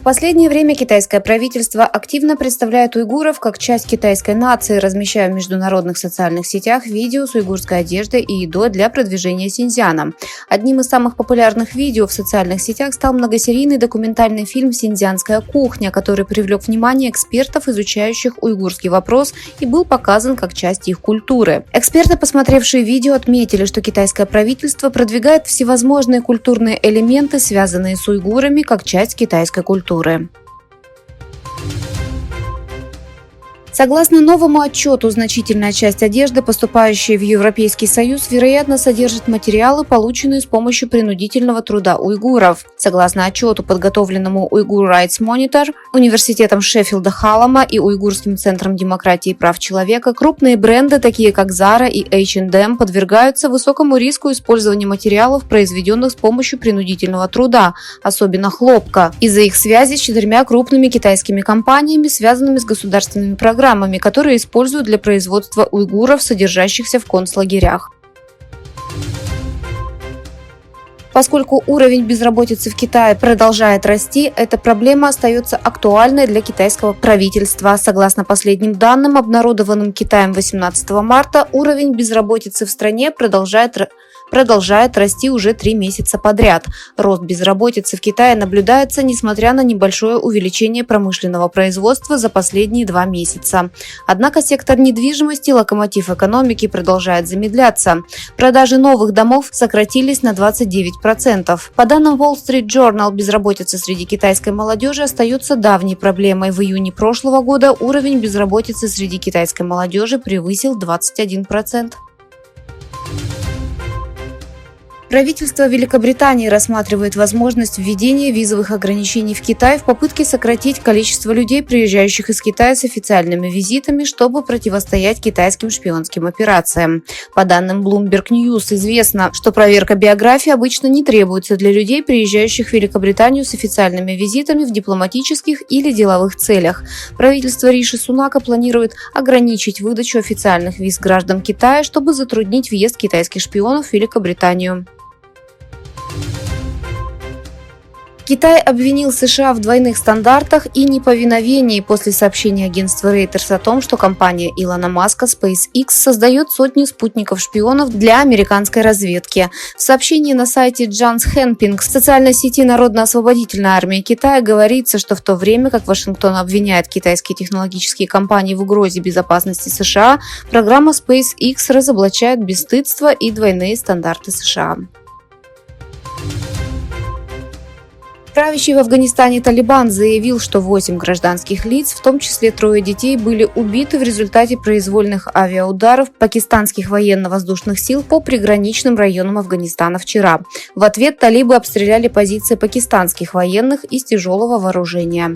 последнее время китайское правительство активно представляет уйгуров как часть китайской нации, размещая в международных социальных сетях видео с уйгурской одеждой и едой для продвижения Синьцзяна. Одним из самых популярных видео в социальных сетях стал многосерийный документальный фильм «Синьцзянская кухня», который привлек внимание экспертов, изучающих уйгурский вопрос, и был показан как часть их культуры. Эксперты, посмотревшие видео, отметили, что китайское правительство продвигает всевозможные культурные элементы, связанные с уйгурами, как часть китайской культуры. Согласно новому отчету, значительная часть одежды, поступающей в Европейский Союз, вероятно, содержит материалы, полученные с помощью принудительного труда уйгуров. Согласно отчету, подготовленному Uyghur Rights Monitor, университетом Шеффилда Халлама и Уйгурским центром демократии и прав человека, крупные бренды, такие как Zara и H&M, подвергаются высокому риску использования материалов, произведенных с помощью принудительного труда, особенно хлопка, из-за их связи с 4 крупными китайскими компаниями, связанными с государственными программами, которые используют для производства уйгуров, содержащихся в концлагерях. Поскольку уровень безработицы в Китае продолжает расти, эта проблема остается актуальной для китайского правительства. Согласно последним данным, обнародованным Китаем 18 марта, уровень безработицы в стране продолжает расти уже 3 месяца подряд. Рост безработицы в Китае наблюдается, несмотря на небольшое увеличение промышленного производства за последние 2 месяца. Однако сектор недвижимости, локомотив экономики, продолжает замедляться. Продажи новых домов сократились на 29%. По данным Wall Street Journal, безработица среди китайской молодежи остается давней проблемой. В июне прошлого года уровень безработицы среди китайской молодежи превысил 21%. Правительство Великобритании рассматривает возможность введения визовых ограничений в Китай в попытке сократить количество людей, приезжающих из Китая с официальными визитами, чтобы противостоять китайским шпионским операциям. По данным Bloomberg News, известно, что проверка биографии обычно не требуется для людей, приезжающих в Великобританию с официальными визитами в дипломатических или деловых целях. Правительство Риши Сунака планирует ограничить выдачу официальных виз граждан Китая, чтобы затруднить въезд китайских шпионов в Великобританию. Китай обвинил США в двойных стандартах и неповиновении после сообщения агентства Reuters о том, что компания Илона Маска SpaceX создает сотни спутников-шпионов для американской разведки. В сообщении на сайте Джанс Хэнпинг социальной сети Народно-освободительной армии Китая говорится, что в то время как Вашингтон обвиняет китайские технологические компании в угрозе безопасности США, программа SpaceX разоблачает бесстыдство и двойные стандарты США. Правящий в Афганистане Талибан заявил, что 8 гражданских лиц, в том числе 3 детей, были убиты в результате произвольных авиаударов пакистанских военно-воздушных сил по приграничным районам Афганистана вчера. В ответ талибы обстреляли позиции пакистанских военных из тяжелого вооружения.